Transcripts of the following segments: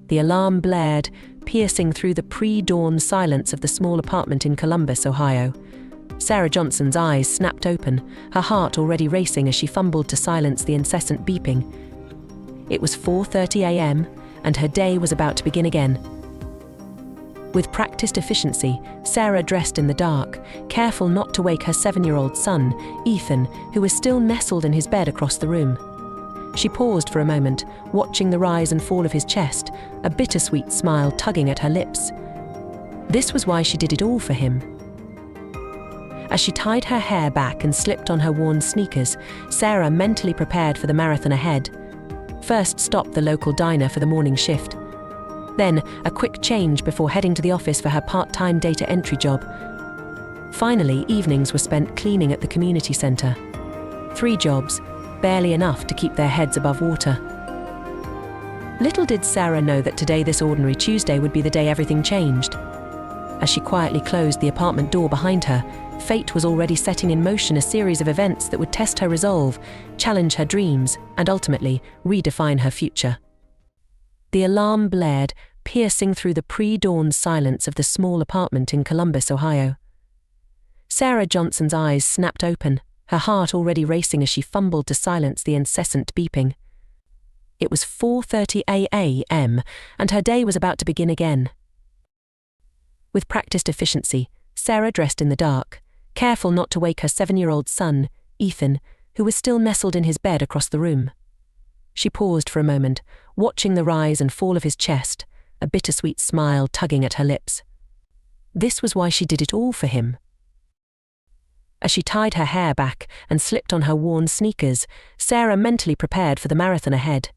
The alarm blared, piercing through the pre-dawn silence of the small apartment in Columbus, Ohio. Sarah Johnson's eyes snapped open, her heart already racing as she fumbled to silence the incessant beeping. It was 4:30 a.m., and her day was about to begin again. With practiced efficiency, Sarah dressed in the dark, careful not to wake her 7-year-old son, Ethan, who was still nestled in his bed across the room. She paused for a moment, watching the rise and fall of his chest, a bittersweet smile tugging at her lips. This was why she did it all for him. As she tied her hair back and slipped on her worn sneakers, Sarah mentally prepared for the marathon ahead. First stopped the local diner for the morning shift. Then a quick change before heading to the office for her part-time data entry job. Finally, evenings were spent cleaning at the community center. 3 jobs, barely enough to keep their heads above water. Little did Sarah know that today, this ordinary Tuesday, would be the day everything changed. As she quietly closed the apartment door behind her, fate was already setting in motion a series of events that would test her resolve, challenge her dreams, and ultimately redefine her future. The alarm blared, piercing through the pre-dawn silence of the small apartment in Columbus, Ohio. Sarah Johnson's eyes snapped open, her heart already racing as she fumbled to silence the incessant beeping. It was 4:30 a.m., and her day was about to begin again. With practiced efficiency, Sarah dressed in the dark, careful not to wake her 7-year-old son, Ethan, who was still nestled in his bed across the room. She paused for a moment, watching the rise and fall of his chest, a bittersweet smile tugging at her lips. This was why she did it all for him. As she tied her hair back and slipped on her worn sneakers, Sarah mentally prepared for the marathon ahead.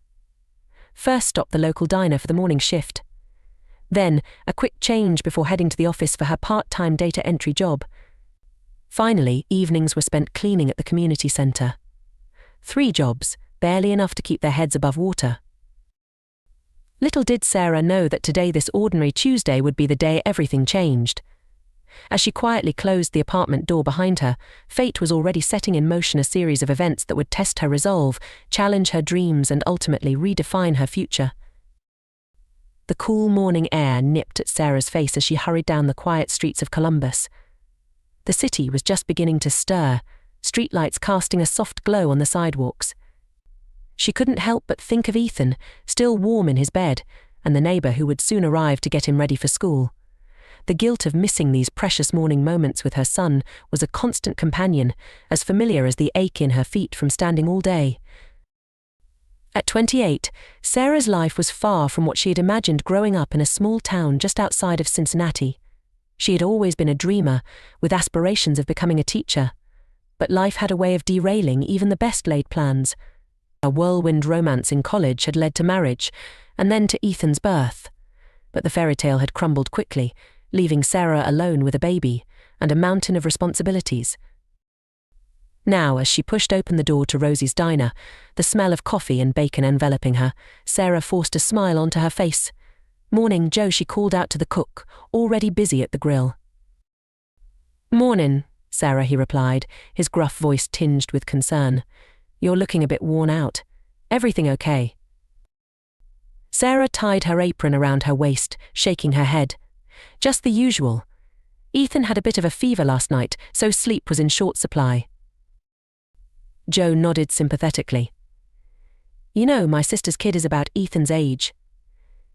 First stopped the local diner for the morning shift. Then a quick change before heading to the office for her part-time data entry job. Finally, evenings were spent cleaning at the community center. 3 jobs, barely enough to keep their heads above water. Little did Sarah know that today, this ordinary Tuesday, would be the day everything changed. As she quietly closed the apartment door behind her, fate was already setting in motion a series of events that would test her resolve, challenge her dreams, and ultimately redefine her future. The cool morning air nipped at Sarah's face as she hurried down the quiet streets of Columbus. The city was just beginning to stir, streetlights casting a soft glow on the sidewalks. She couldn't help but think of Ethan, still warm in his bed, and the neighbor who would soon arrive to get him ready for school. The guilt of missing these precious morning moments with her son was a constant companion, as familiar as the ache in her feet from standing all day. At 28, Sarah's life was far from what she had imagined growing up in a small town just outside of Cincinnati. She had always been a dreamer, with aspirations of becoming a teacher. But life had a way of derailing even the best-laid plans. A whirlwind romance in college had led to marriage, and then to Ethan's birth. But the fairy tale had crumbled quickly, leaving Sarah alone with a baby and a mountain of responsibilities. Now, as she pushed open the door to Rosie's diner, the smell of coffee and bacon enveloping her, Sarah forced a smile onto her face. "Morning, Joe," she called out to the cook, already busy at the grill. "Mornin', Sarah," he replied, his gruff voice tinged with concern. "You're looking a bit worn out. Everything okay?" Sarah tied her apron around her waist, shaking her head. "Just the usual. Ethan had a bit of a fever last night, so sleep was in short supply." Joe nodded sympathetically. "You know, my sister's kid is about Ethan's age.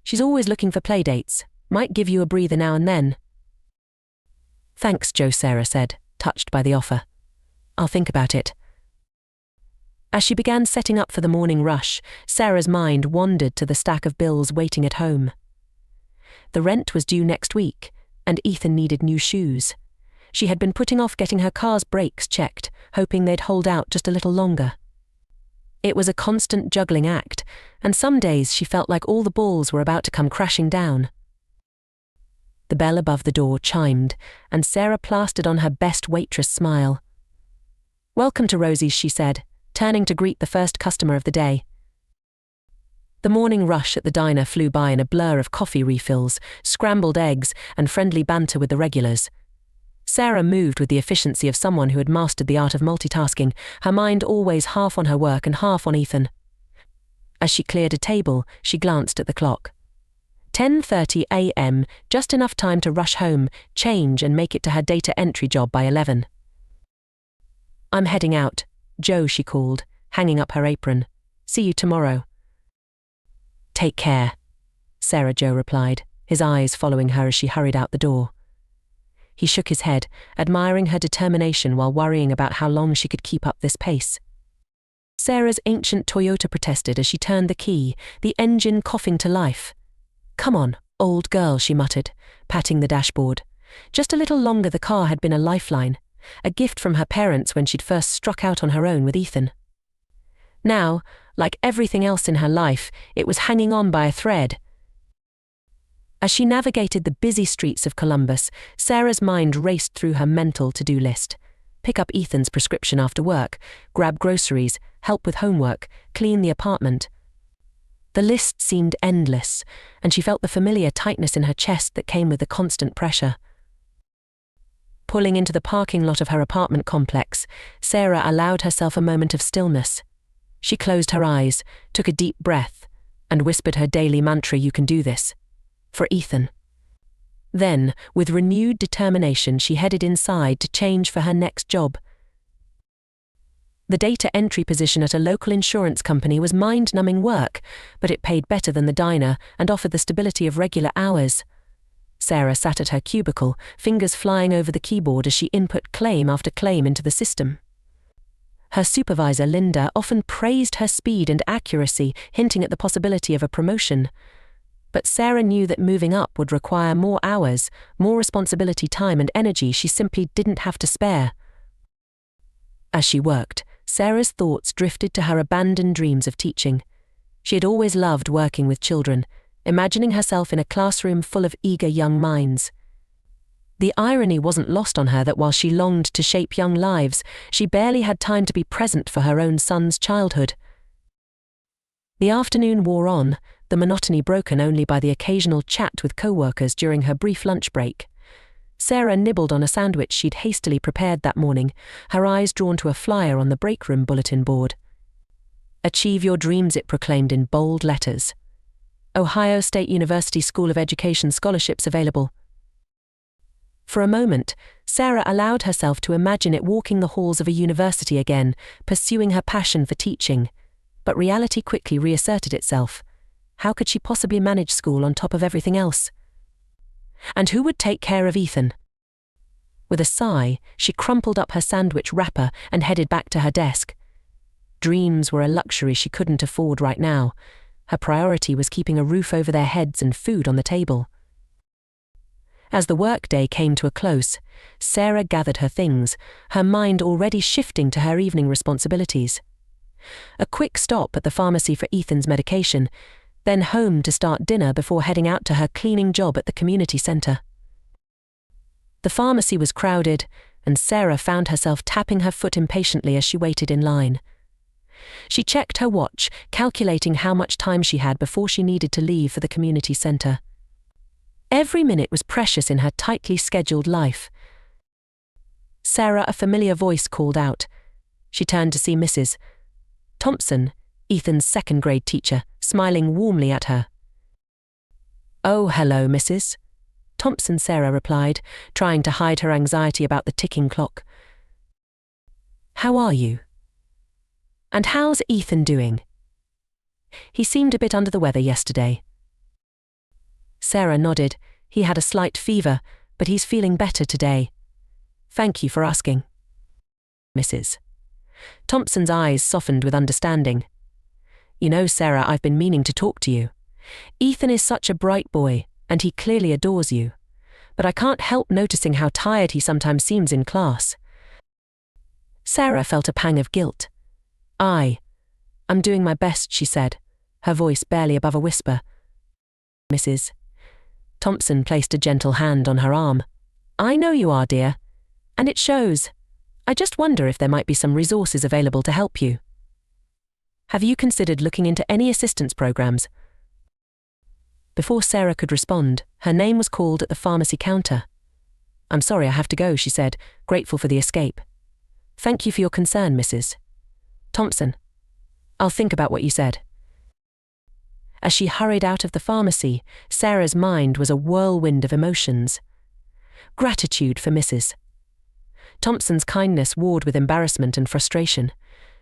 She's always looking for playdates. Might give you a breather now and then." "Thanks, Joe," Sarah said, touched by the offer. "I'll think about it." As she began setting up for the morning rush, Sarah's mind wandered to the stack of bills waiting at home. The rent was due next week, and Ethan needed new shoes. She had been putting off getting her car's brakes checked, hoping they'd hold out just a little longer. It was a constant juggling act, and some days she felt like all the balls were about to come crashing down. The bell above the door chimed, and Sarah plastered on her best waitress smile. "Welcome to Rosie's," she said, turning to greet the first customer of the day. The morning rush at the diner flew by in a blur of coffee refills, scrambled eggs, and friendly banter with the regulars. Sarah moved with the efficiency of someone who had mastered the art of multitasking, her mind always half on her work and half on Ethan. As she cleared a table, she glanced at the clock. 10:30 a.m., just enough time to rush home, change and make it to her data entry job by 11. "I'm heading out, Joe," she called, hanging up her apron. "See you tomorrow." "Take care," Sarah Joe replied, his eyes following her as she hurried out the door. He shook his head, admiring her determination while worrying about how long she could keep up this pace. Sarah's ancient Toyota protested as she turned the key, the engine coughing to life. "Come on, old girl," she muttered, patting the dashboard. Just a little longer the car had been a lifeline, a gift from her parents when she'd first struck out on her own with Ethan. Now, like everything else in her life, it was hanging on by a thread. As she navigated the busy streets of Columbus, Sarah's mind raced through her mental to-do list. Pick up Ethan's prescription after work, grab groceries, help with homework, clean the apartment. The list seemed endless, and she felt the familiar tightness in her chest that came with the constant pressure. Pulling into the parking lot of her apartment complex, Sarah allowed herself a moment of stillness. She closed her eyes, took a deep breath, and whispered her daily mantra, "You can do this," for Ethan. Then, with renewed determination, she headed inside to change for her next job. The data entry position at a local insurance company was mind-numbing work, but it paid better than the diner and offered the stability of regular hours. Sarah sat at her cubicle, fingers flying over the keyboard as she input claim after claim into the system. Her supervisor, Linda, often praised her speed and accuracy, hinting at the possibility of a promotion. But Sarah knew that moving up would require more hours, more responsibility, time and energy she simply didn't have to spare. As she worked, Sarah's thoughts drifted to her abandoned dreams of teaching. She had always loved working with children, imagining herself in a classroom full of eager young minds. The irony wasn't lost on her that while she longed to shape young lives, she barely had time to be present for her own son's childhood. The afternoon wore on, the monotony broken only by the occasional chat with co-workers during her brief lunch break. Sarah nibbled on a sandwich she'd hastily prepared that morning, her eyes drawn to a flyer on the break room bulletin board. "Achieve your dreams," it proclaimed in bold letters. "Ohio State University School of Education scholarships available." For a moment, Sarah allowed herself to imagine it walking the halls of a university again, pursuing her passion for teaching. But reality quickly reasserted itself. How could she possibly manage school on top of everything else? And who would take care of Ethan? With a sigh, she crumpled up her sandwich wrapper and headed back to her desk. Dreams were a luxury she couldn't afford right now. Her priority was keeping a roof over their heads and food on the table. As the workday came to a close, Sarah gathered her things, her mind already shifting to her evening responsibilities. A quick stop at the pharmacy for Ethan's medication, then home to start dinner before heading out to her cleaning job at the community center. The pharmacy was crowded, and Sarah found herself tapping her foot impatiently as she waited in line. She checked her watch, calculating how much time she had before she needed to leave for the community center. Every minute was precious in her tightly scheduled life. "Sarah," a familiar voice called out. She turned to see Mrs. Thompson, Ethan's second-grade teacher, smiling warmly at her. "Oh, hello, Mrs. Thompson," Sarah replied, trying to hide her anxiety about the ticking clock. "How are you? And how's Ethan doing? He seemed a bit under the weather yesterday." Sarah nodded. "He had a slight fever, but he's feeling better today. Thank you for asking." Mrs. Thompson's eyes softened with understanding. "You know, Sarah, I've been meaning to talk to you. Ethan is such a bright boy, and he clearly adores you. But I can't help noticing how tired he sometimes seems in class." Sarah felt a pang of guilt. I'm doing my best," she said, her voice barely above a whisper. Mrs. Thompson placed a gentle hand on her arm. "I know you are, dear. And it shows. I just wonder if there might be some resources available to help you. Have you considered looking into any assistance programs?" Before Sarah could respond, her name was called at the pharmacy counter. "I'm sorry I have to go," she said, grateful for the escape. "Thank you for your concern, Mrs. Thompson. I'll think about what you said." As she hurried out of the pharmacy, Sarah's mind was a whirlwind of emotions. Gratitude for Mrs. Thompson's kindness warred with embarrassment and frustration.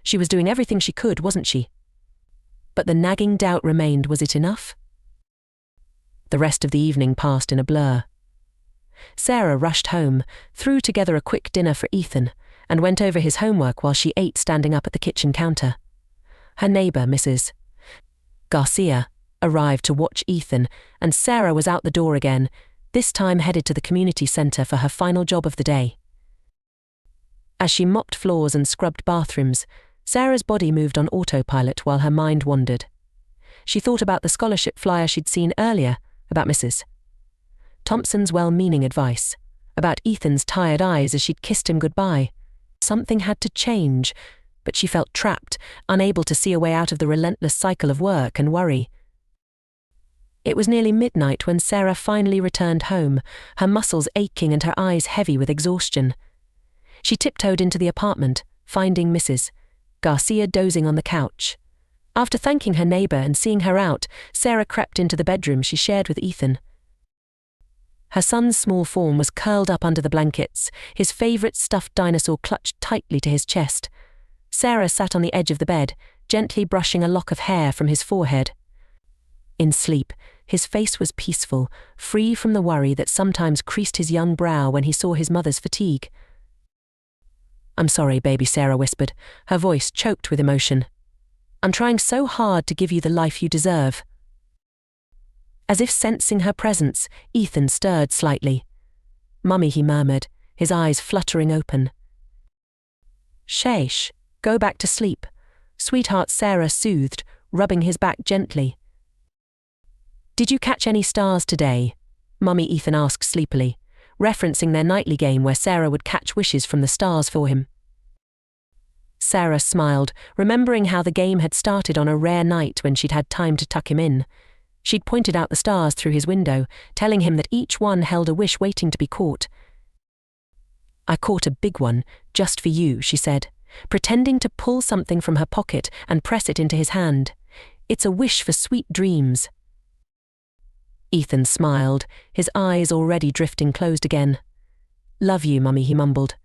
She was doing everything she could, wasn't she? But the nagging doubt remained, was it enough? The rest of the evening passed in a blur. Sarah rushed home, threw together a quick dinner for Ethan, and went over his homework while she ate standing up at the kitchen counter. Her neighbour, Mrs. Garcia, arrived to watch Ethan, and Sarah was out the door again, this time headed to the community centre for her final job of the day. As she mopped floors and scrubbed bathrooms, Sarah's body moved on autopilot while her mind wandered. She thought about the scholarship flyer she'd seen earlier, about Mrs. Thompson's well-meaning advice, about Ethan's tired eyes as she'd kissed him goodbye. Something had to change, but she felt trapped, unable to see a way out of the relentless cycle of work and worry. It was nearly midnight when Sarah finally returned home, her muscles aching and her eyes heavy with exhaustion. She tiptoed into the apartment, finding Mrs. Garcia dozing on the couch. After thanking her neighbour and seeing her out, Sarah crept into the bedroom she shared with Ethan. Her son's small form was curled up under the blankets, his favourite stuffed dinosaur clutched tightly to his chest. Sarah sat on the edge of the bed, gently brushing a lock of hair from his forehead. In sleep, his face was peaceful, free from the worry that sometimes creased his young brow when he saw his mother's fatigue. "I'm sorry, baby," Sarah whispered, her voice choked with emotion. "I'm trying so hard to give you the life you deserve." As if sensing her presence, Ethan stirred slightly. "Mummy," he murmured, his eyes fluttering open. "Shaish, go back to sleep," sweetheart Sarah soothed, rubbing his back gently. "Did you catch any stars today?" Mummy Ethan asked sleepily, referencing their nightly game where Sarah would catch wishes from the stars for him. Sarah smiled, remembering how the game had started on a rare night when she'd had time to tuck him in. She'd pointed out the stars through his window, telling him that each one held a wish waiting to be caught. "I caught a big one, just for you," she said, pretending to pull something from her pocket and press it into his hand. "It's a wish for sweet dreams." Ethan smiled, his eyes already drifting closed again. "Love you, Mummy," he mumbled.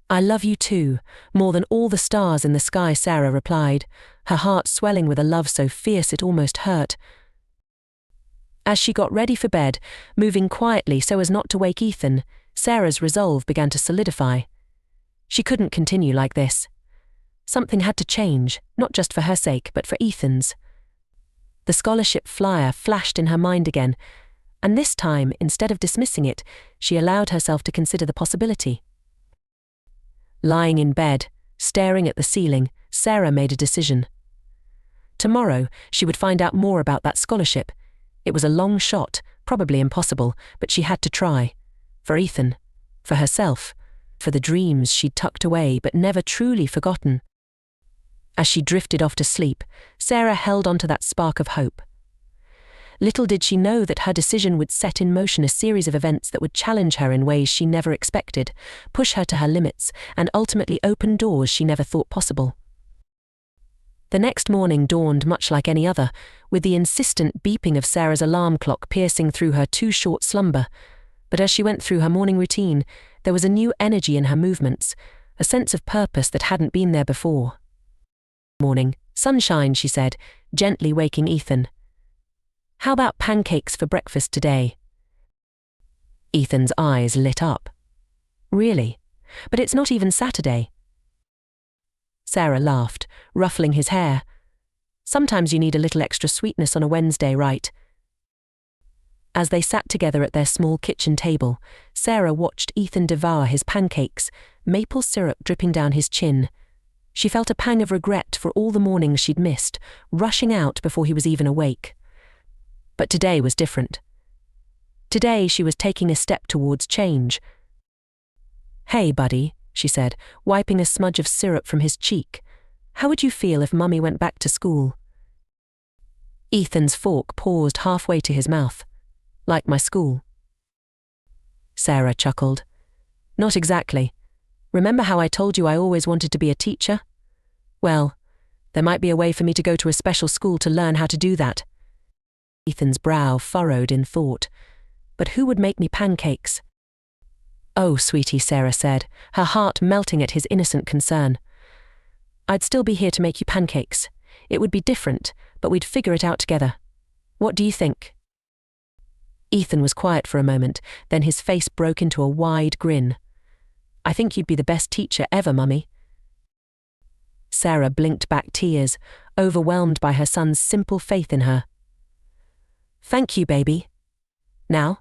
"I love you too, more than all the stars in the sky," Sarah replied, her heart swelling with a love so fierce it almost hurt. As she got ready for bed, moving quietly so as not to wake Ethan, Sarah's resolve began to solidify. She couldn't continue like this. Something had to change, not just for her sake, but for Ethan's. The scholarship flyer flashed in her mind again, and this time, instead of dismissing it, she allowed herself to consider the possibility. Lying in bed, staring at the ceiling, Sarah made a decision. Tomorrow, she would find out more about that scholarship. It was a long shot, probably impossible, but she had to try. For Ethan, for herself, for the dreams she'd tucked away but never truly forgotten. As she drifted off to sleep, Sarah held on to that spark of hope. Little did she know that her decision would set in motion a series of events that would challenge her in ways she never expected, push her to her limits, and ultimately open doors she never thought possible. The next morning dawned much like any other, with the insistent beeping of Sarah's alarm clock piercing through her too short slumber. But as she went through her morning routine, there was a new energy in her movements, a sense of purpose that hadn't been there before. "Morning, sunshine," she said, gently waking Ethan. "How about pancakes for breakfast today?" Ethan's eyes lit up. "Really? But it's not even Saturday." Sarah laughed, ruffling his hair. "Sometimes you need a little extra sweetness on a Wednesday, right?" As they sat together at their small kitchen table, Sarah watched Ethan devour his pancakes, maple syrup dripping down his chin. She felt a pang of regret for all the mornings she'd missed, rushing out before he was even awake. But today was different. Today she was taking a step towards change. "Hey, buddy," she said, wiping a smudge of syrup from his cheek. "How would you feel if Mummy went back to school?" Ethan's fork paused halfway to his mouth. "Like my school?" Sarah chuckled. "Not exactly. Remember how I told you I always wanted to be a teacher? Well, There might be a way for me to go to a special school to learn how to do that. Ethan's brow furrowed in thought. But who would make me pancakes? Oh, sweetie, Sarah said, her heart melting at his innocent concern. I'd still be here to make you pancakes. It would be different, but we'd figure it out together. What do you think? Ethan was quiet for a moment, then his face broke into a wide grin. I think you'd be the best teacher ever, Mummy. Sarah blinked back tears, overwhelmed by her son's simple faith in her. Thank you, baby. Now,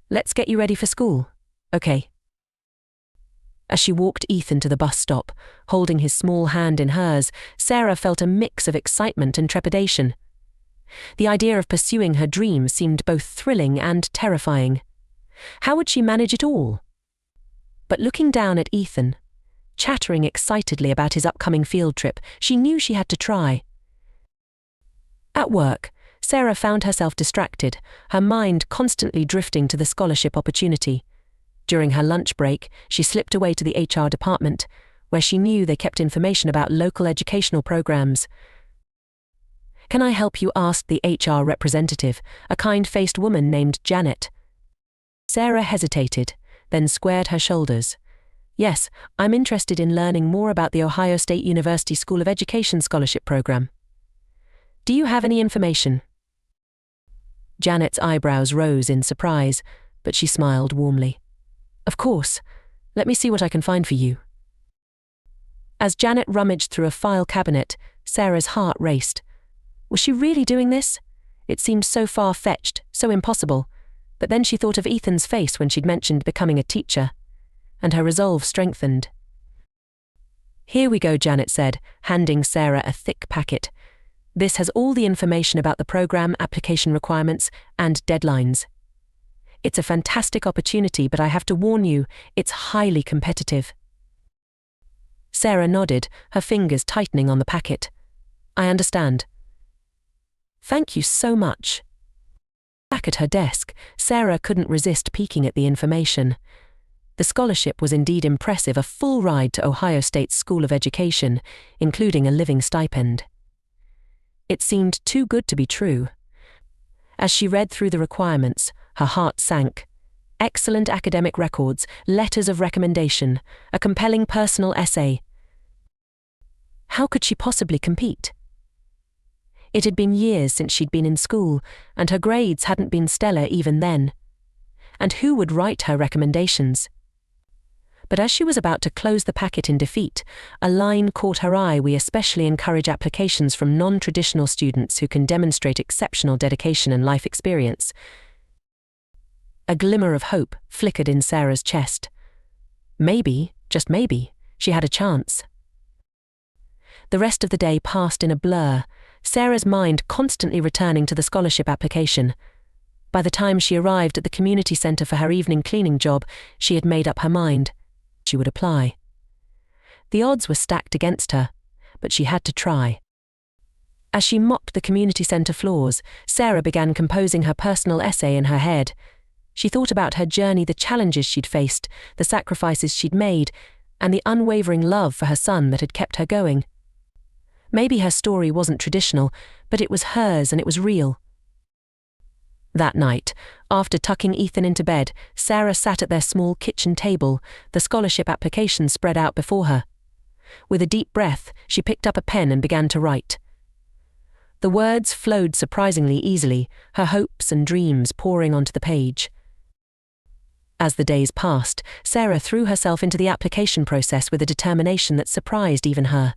let's get you ready for school, okay? As she walked Ethan to the bus stop, holding his small hand in hers, Sarah felt a mix of excitement and trepidation. The idea of pursuing her dream seemed both thrilling and terrifying. How would she manage it all? But looking down at Ethan, chattering excitedly about his upcoming field trip, she knew she had to try. At work, Sarah found herself distracted, her mind constantly drifting to the scholarship opportunity. During her lunch break, she slipped away to the HR department, where she knew they kept information about local educational programs. Can I help you? Asked the HR representative, a kind-faced woman named Janet. Sarah hesitated, then squared her shoulders. Yes, I'm interested in learning more about the Ohio State University School of Education Scholarship Program. Do you have any information? Janet's eyebrows rose in surprise, but she smiled warmly. Of course. Let me see what I can find for you. As Janet rummaged through a file cabinet, Sarah's heart raced. Was she really doing this? It seemed so far-fetched, so impossible. But then she thought of Ethan's face when she'd mentioned becoming a teacher, and her resolve strengthened. Here we go, Janet said, handing Sarah a thick packet. This has all the information about the program, application requirements, and deadlines. It's a fantastic opportunity, but I have to warn you, it's highly competitive. Sarah nodded, her fingers tightening on the packet. I understand. Thank you so much. Back at her desk, Sarah couldn't resist peeking at the information. The scholarship was indeed impressive, a full ride to Ohio State's School of Education, including a living stipend. It seemed too good to be true. As she read through the requirements, her heart sank. Excellent academic records, letters of recommendation, a compelling personal essay. How could she possibly compete? It had been years since she'd been in school, and her grades hadn't been stellar even then. And who would write her recommendations? But as she was about to close the packet in defeat, a line caught her eye. We especially encourage applications from non-traditional students who can demonstrate exceptional dedication and life experience. A glimmer of hope flickered in Sarah's chest. Maybe, just maybe, she had a chance. The rest of the day passed in a blur, Sarah's mind constantly returning to the scholarship application. By the time she arrived at the community center for her evening cleaning job, she had made up her mind. She would apply. The odds were stacked against her, but she had to try. As she mopped the community center floors, Sarah began composing her personal essay in her head. She thought about her journey, the challenges she'd faced, the sacrifices she'd made, and the unwavering love for her son that had kept her going. Maybe her story wasn't traditional, but it was hers and it was real. That night, after tucking Ethan into bed, Sarah sat at their small kitchen table, the scholarship application spread out before her. With a deep breath, she picked up a pen and began to write. The words flowed surprisingly easily, her hopes and dreams pouring onto the page. As the days passed, Sarah threw herself into the application process with a determination that surprised even her.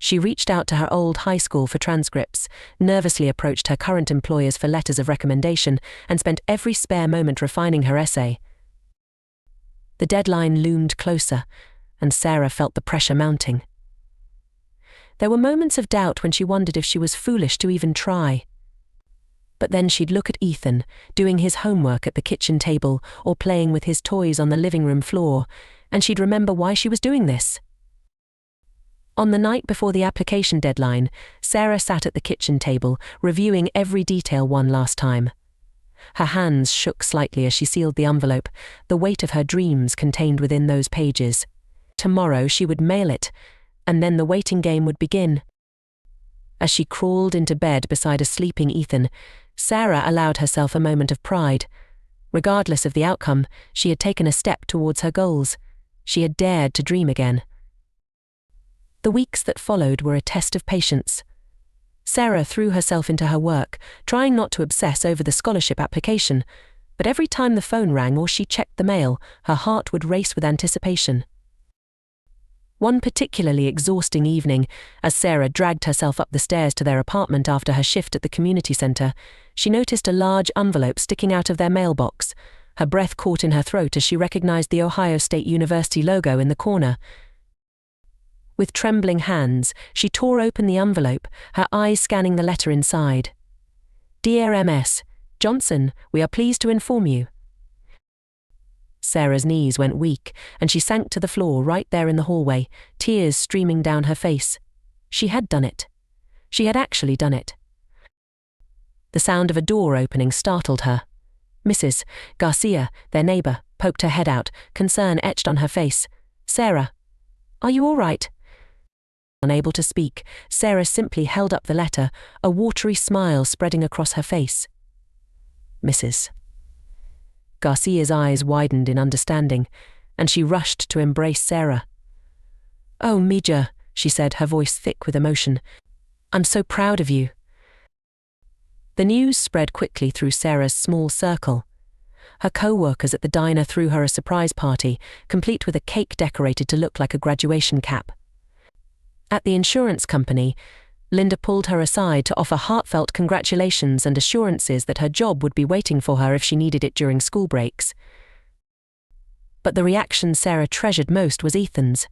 She reached out to her old high school for transcripts, nervously approached her current employers for letters of recommendation, and spent every spare moment refining her essay. The deadline loomed closer, and Sarah felt the pressure mounting. There were moments of doubt when she wondered if she was foolish to even try. But then she'd look at Ethan, doing his homework at the kitchen table or playing with his toys on the living room floor, and she'd remember why she was doing this. On the night before the application deadline, Sarah sat at the kitchen table, reviewing every detail one last time. Her hands shook slightly as she sealed the envelope, the weight of her dreams contained within those pages. Tomorrow she would mail it, and then the waiting game would begin. As she crawled into bed beside a sleeping Ethan, Sarah allowed herself a moment of pride. Regardless of the outcome, she had taken a step towards her goals. She had dared to dream again. The weeks that followed were a test of patience. Sarah threw herself into her work, trying not to obsess over the scholarship application, but every time the phone rang or she checked the mail, her heart would race with anticipation. One particularly exhausting evening, as Sarah dragged herself up the stairs to their apartment after her shift at the community center, she noticed a large envelope sticking out of their mailbox. Her breath caught in her throat as she recognized the Ohio State University logo in the corner. With trembling hands, she tore open the envelope, her eyes scanning the letter inside. "Dear M.S. Johnson, we are pleased to inform you." Sarah's knees went weak, and she sank to the floor right there in the hallway, tears streaming down her face. She had done it. She had actually done it. The sound of a door opening startled her. Mrs. Garcia, their neighbor, poked her head out, concern etched on her face. "Sarah, are you all right?" Unable to speak, Sarah simply held up the letter, a watery smile spreading across her face. "Mrs." Garcia's eyes widened in understanding, and she rushed to embrace Sarah. "Oh, Mija," she said, her voice thick with emotion. "I'm so proud of you." The news spread quickly through Sarah's small circle. Her co-workers at the diner threw her a surprise party, complete with a cake decorated to look like a graduation cap. At the insurance company, Linda pulled her aside to offer heartfelt congratulations and assurances that her job would be waiting for her if she needed it during school breaks. But the reaction Sarah treasured most was Ethan's.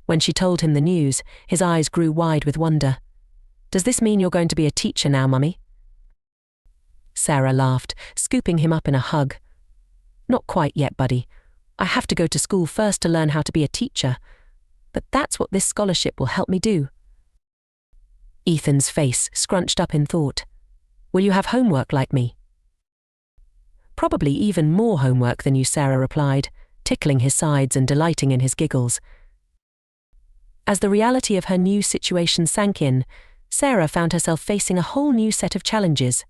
When she told him the news, his eyes grew wide with wonder. "Does this mean you're going to be a teacher now, Mummy?" Sarah laughed, scooping him up in a hug. "Not quite yet, buddy. I have to go to school first to learn how to be a teacher. But that's what this scholarship will help me do." Ethan's face scrunched up in thought. "Will you have homework like me?" "Probably even more homework than you," Sarah replied, tickling his sides and delighting in his giggles. As the reality of her new situation sank in, Sarah found herself facing a whole new set of challenges.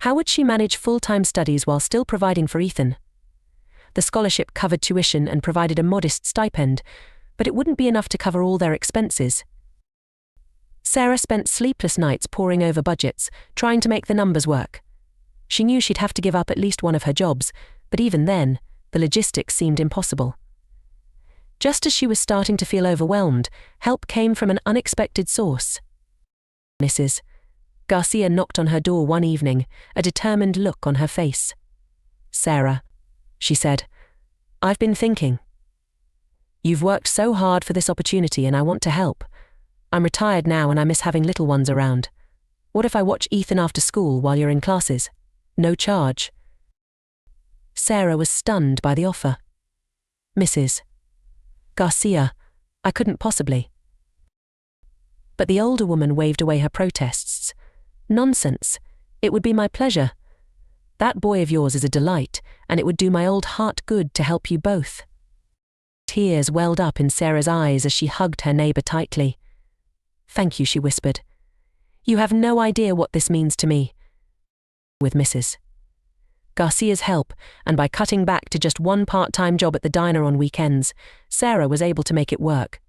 How would she manage full-time studies while still providing for Ethan? The scholarship covered tuition and provided a modest stipend, but it wouldn't be enough to cover all their expenses. Sarah spent sleepless nights poring over budgets, trying to make the numbers work. She knew she'd have to give up at least one of her jobs, but even then, the logistics seemed impossible. Just as she was starting to feel overwhelmed, help came from an unexpected source. Mrs. Garcia knocked on her door one evening, a determined look on her face. "Sarah," she said, "I've been thinking. You've worked so hard for this opportunity and I want to help. I'm retired now and I miss having little ones around. What if I watch Ethan after school while you're in classes? No charge." Sarah was stunned by the offer. "Mrs. Garcia, I couldn't possibly." But the older woman waved away her protests. "Nonsense. It would be my pleasure. That boy of yours is a delight, and it would do my old heart good to help you both." Tears welled up in Sarah's eyes as she hugged her neighbor tightly. "Thank you," she whispered. "You have no idea what this means to me." With Mrs. Garcia's help, and by cutting back to just one part-time job at the diner on weekends, Sarah was able to make it work.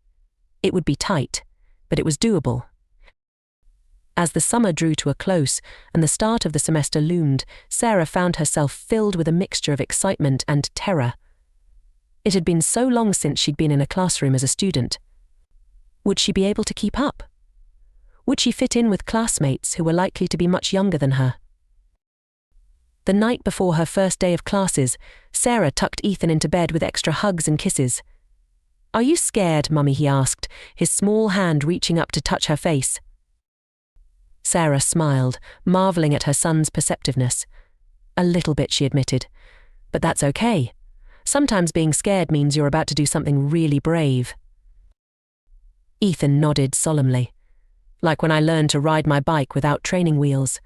It would be tight, but it was doable. As the summer drew to a close and the start of the semester loomed, Sarah found herself filled with a mixture of excitement and terror. It had been so long since she'd been in a classroom as a student. Would she be able to keep up? Would she fit in with classmates who were likely to be much younger than her? The night before her first day of classes, Sarah tucked Ethan into bed with extra hugs and kisses. "Are you scared, Mummy?" he asked, his small hand reaching up to touch her face. Sarah smiled, marveling at her son's perceptiveness. "A little bit," she admitted. "But that's okay. Sometimes being scared means you're about to do something really brave." Ethan nodded solemnly. "Like when I learned to ride my bike without training wheels."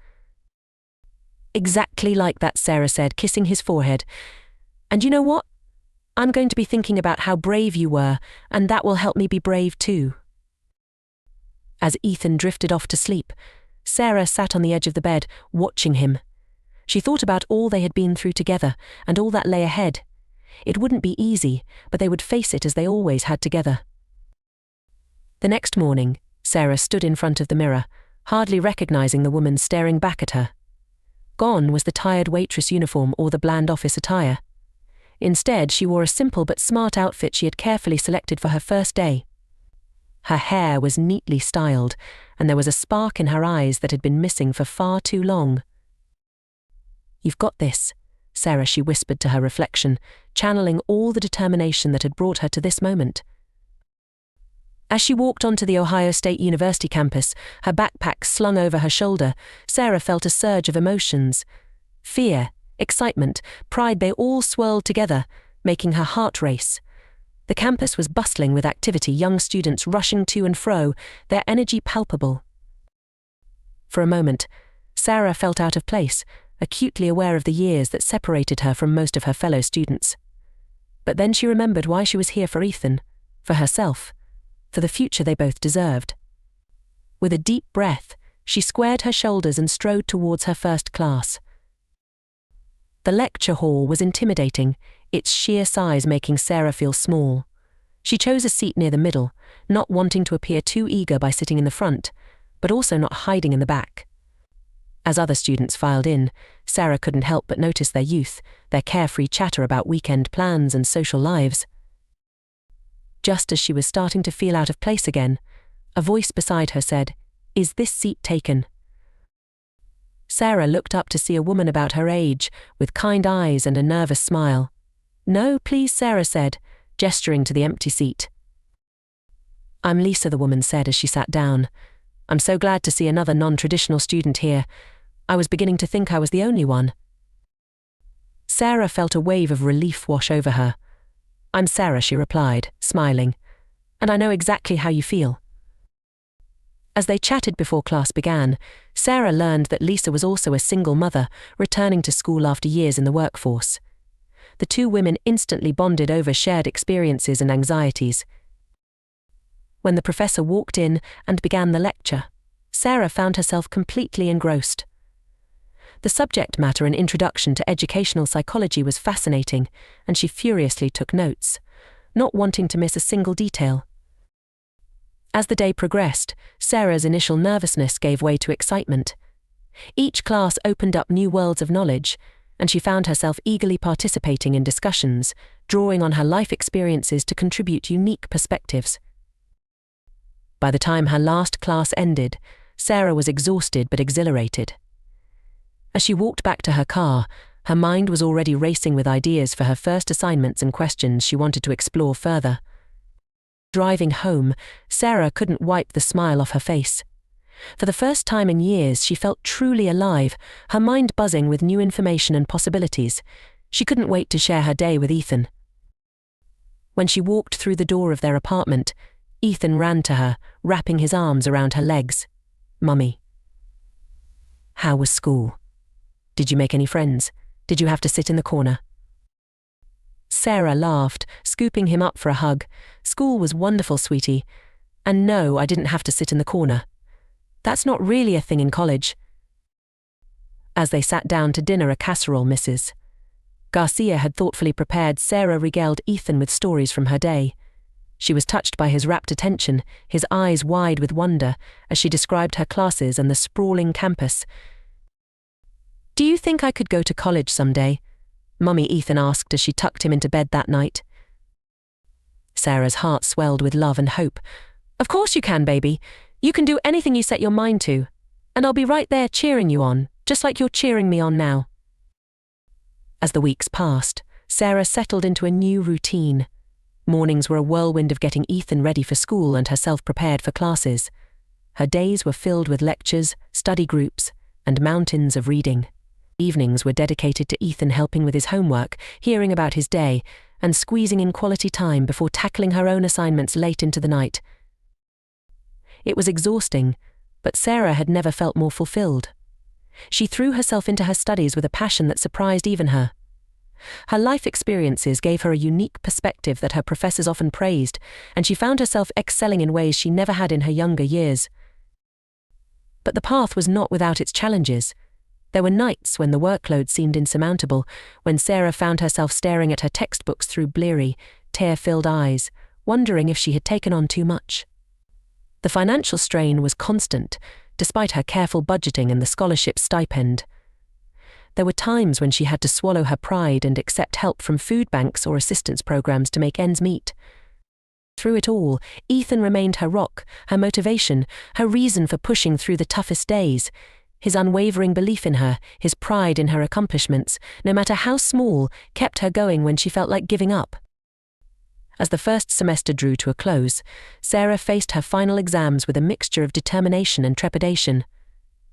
"Exactly like that," Sarah said, kissing his forehead. "And you know what? I'm going to be thinking about how brave you were, and that will help me be brave too." As Ethan drifted off to sleep, Sarah sat on the edge of the bed, watching him. She thought about all they had been through together and all that lay ahead. It wouldn't be easy, but they would face it as they always had together. The next morning, Sarah stood in front of the mirror, hardly recognizing the woman staring back at her. Gone was the tired waitress uniform or the bland office attire. Instead, she wore a simple but smart outfit she had carefully selected for her first day. Her hair was neatly styled, and there was a spark in her eyes that had been missing for far too long. "You've got this, Sarah," she whispered to her reflection, channeling all the determination that had brought her to this moment. As she walked onto the Ohio State University campus, her backpack slung over her shoulder, Sarah felt a surge of emotions. Fear, excitement, pride, they all swirled together, making her heart race. The campus was bustling with activity, young students rushing to and fro, their energy palpable. For a moment, Sarah felt out of place, acutely aware of the years that separated her from most of her fellow students. But then she remembered why she was here: for Ethan, for herself, for the future they both deserved. With a deep breath, she squared her shoulders and strode towards her first class. The lecture hall was intimidating, its sheer size making Sarah feel small. She chose a seat near the middle, not wanting to appear too eager by sitting in the front, but also not hiding in the back. As other students filed in, Sarah couldn't help but notice their youth, their carefree chatter about weekend plans and social lives. Just as she was starting to feel out of place again, a voice beside her said, "Is this seat taken?" Sarah looked up to see a woman about her age, with kind eyes and a nervous smile. "No, please," Sarah said, gesturing to the empty seat. "I'm Lisa," the woman said as she sat down. "I'm so glad to see another non-traditional student here. I was beginning to think I was the only one." Sarah felt a wave of relief wash over her. "I'm Sarah," she replied, smiling, "and I know exactly how you feel." As they chatted before class began, Sarah learned that Lisa was also a single mother, returning to school after years in the workforce. The two women instantly bonded over shared experiences and anxieties. When the professor walked in and began the lecture, Sarah found herself completely engrossed. The subject matter, an introduction to educational psychology, was fascinating, and she furiously took notes, not wanting to miss a single detail. As the day progressed, Sarah's initial nervousness gave way to excitement. Each class opened up new worlds of knowledge, and she found herself eagerly participating in discussions, drawing on her life experiences to contribute unique perspectives. By the time her last class ended, Sarah was exhausted but exhilarated. As she walked back to her car, her mind was already racing with ideas for her first assignments and questions she wanted to explore further. Driving home, Sarah couldn't wipe the smile off her face. For the first time in years, she felt truly alive, her mind buzzing with new information and possibilities. She couldn't wait to share her day with Ethan. When she walked through the door of their apartment, Ethan ran to her, wrapping his arms around her legs. "Mummy. How was school? Did you make any friends? Did you have to sit in the corner?" Sarah laughed, scooping him up for a hug. "School was wonderful, sweetie. And no, I didn't have to sit in the corner. That's not really a thing in college." As they sat down to dinner, a casserole Mrs. Garcia had thoughtfully prepared, Sarah regaled Ethan with stories from her day. She was touched by his rapt attention, his eyes wide with wonder, as she described her classes and the sprawling campus. "Do you think I could go to college someday?" Mummy, Ethan asked as she tucked him into bed that night. Sarah's heart swelled with love and hope. "Of course you can, baby. You can do anything you set your mind to. And I'll be right there cheering you on, just like you're cheering me on now." As the weeks passed, Sarah settled into a new routine. Mornings were a whirlwind of getting Ethan ready for school and herself prepared for classes. Her days were filled with lectures, study groups, and mountains of reading. Evenings were dedicated to Ethan helping with his homework, hearing about his day, and squeezing in quality time before tackling her own assignments late into the night. It was exhausting, but Sarah had never felt more fulfilled. She threw herself into her studies with a passion that surprised even her. Her life experiences gave her a unique perspective that her professors often praised, and she found herself excelling in ways she never had in her younger years. But the path was not without its challenges. There were nights when the workload seemed insurmountable, when Sarah found herself staring at her textbooks through bleary, tear-filled eyes, wondering if she had taken on too much. The financial strain was constant, despite her careful budgeting and the scholarship stipend. There were times when she had to swallow her pride and accept help from food banks or assistance programs to make ends meet. Through it all, Ethan remained her rock, her motivation, her reason for pushing through the toughest days. His unwavering belief in her, his pride in her accomplishments, no matter how small, kept her going when she felt like giving up. As the first semester drew to a close, Sarah faced her final exams with a mixture of determination and trepidation.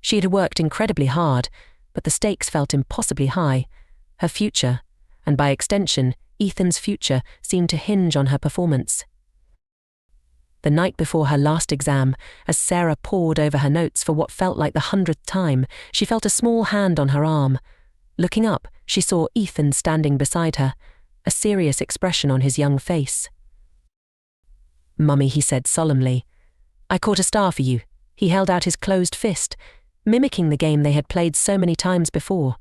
She had worked incredibly hard, but the stakes felt impossibly high. Her future, and by extension, Ethan's future, seemed to hinge on her performance. The night before her last exam, as Sarah pored over her notes for what felt like the 100th time, she felt a small hand on her arm. Looking up, she saw Ethan standing beside her, a serious expression on his young face. "Mummy," he said solemnly, "I caught a star for you." He held out his closed fist, mimicking the game they had played so many times before.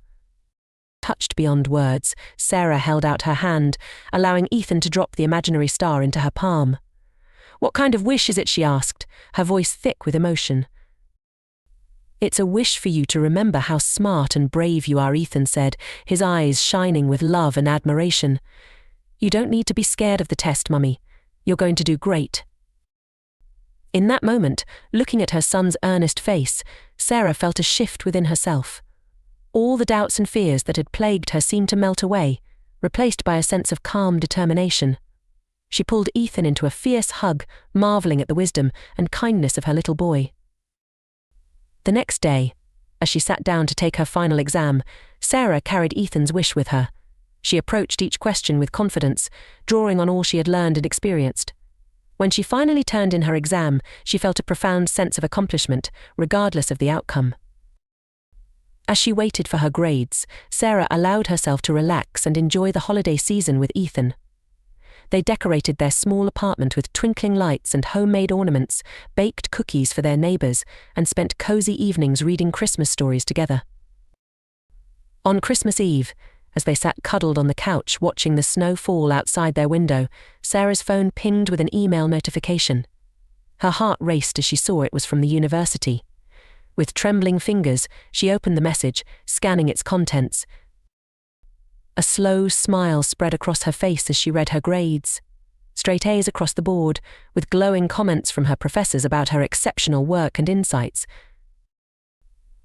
Touched beyond words, Sarah held out her hand, allowing Ethan to drop the imaginary star into her palm. "What kind of wish is it?" she asked, her voice thick with emotion. "It's a wish for you to remember how smart and brave you are," Ethan said, his eyes shining with love and admiration. "You don't need to be scared of the test, Mummy. You're going to do great." In that moment, looking at her son's earnest face, Sarah felt a shift within herself. All the doubts and fears that had plagued her seemed to melt away, replaced by a sense of calm determination. She pulled Ethan into a fierce hug, marveling at the wisdom and kindness of her little boy. The next day, as she sat down to take her final exam, Sarah carried Ethan's wish with her. She approached each question with confidence, drawing on all she had learned and experienced. When she finally turned in her exam, she felt a profound sense of accomplishment, regardless of the outcome. As she waited for her grades, Sarah allowed herself to relax and enjoy the holiday season with Ethan. They decorated their small apartment with twinkling lights and homemade ornaments, baked cookies for their neighbors, and spent cozy evenings reading Christmas stories together. On Christmas Eve, as they sat cuddled on the couch watching the snow fall outside their window, Sarah's phone pinged with an email notification. Her heart raced as she saw it was from the university. With trembling fingers, she opened the message, scanning its contents. A slow smile spread across her face as she read her grades. Straight A's across the board, with glowing comments from her professors about her exceptional work and insights.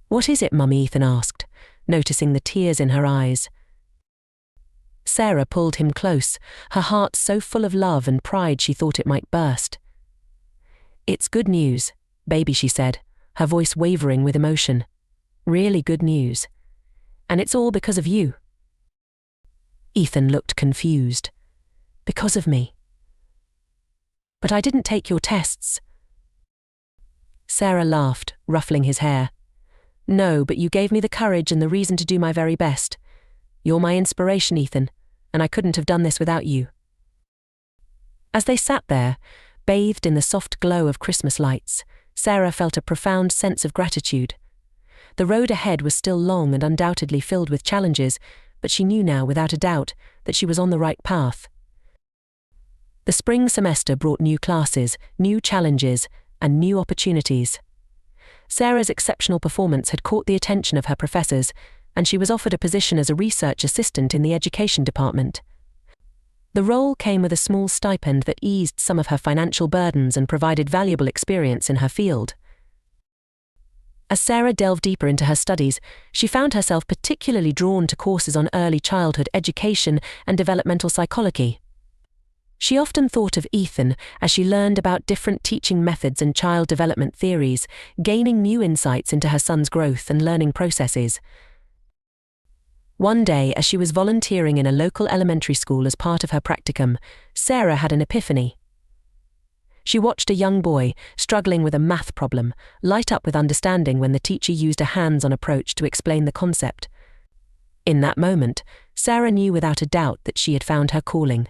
"What is it, Mummy?" Ethan asked, noticing the tears in her eyes. Sarah pulled him close, her heart so full of love and pride she thought it might burst. "It's good news, baby," she said, her voice wavering with emotion. "Really good news. And it's all because of you." Ethan looked confused. "Because of me? But I didn't take your tests." Sarah laughed, ruffling his hair. "No, but you gave me the courage and the reason to do my very best. You're my inspiration, Ethan, and I couldn't have done this without you." As they sat there, bathed in the soft glow of Christmas lights, Sarah felt a profound sense of gratitude. The road ahead was still long and undoubtedly filled with challenges, but she knew now, without a doubt, that she was on the right path. The spring semester brought new classes, new challenges, and new opportunities. Sarah's exceptional performance had caught the attention of her professors, and she was offered a position as a research assistant in the education department. The role came with a small stipend that eased some of her financial burdens and provided valuable experience in her field. As Sarah delved deeper into her studies, she found herself particularly drawn to courses on early childhood education and developmental psychology. She often thought of Ethan as she learned about different teaching methods and child development theories, gaining new insights into her son's growth and learning processes. One day, as she was volunteering in a local elementary school as part of her practicum, Sarah had an epiphany. She watched a young boy, struggling with a math problem, light up with understanding when the teacher used a hands-on approach to explain the concept. In that moment, Sarah knew without a doubt that she had found her calling.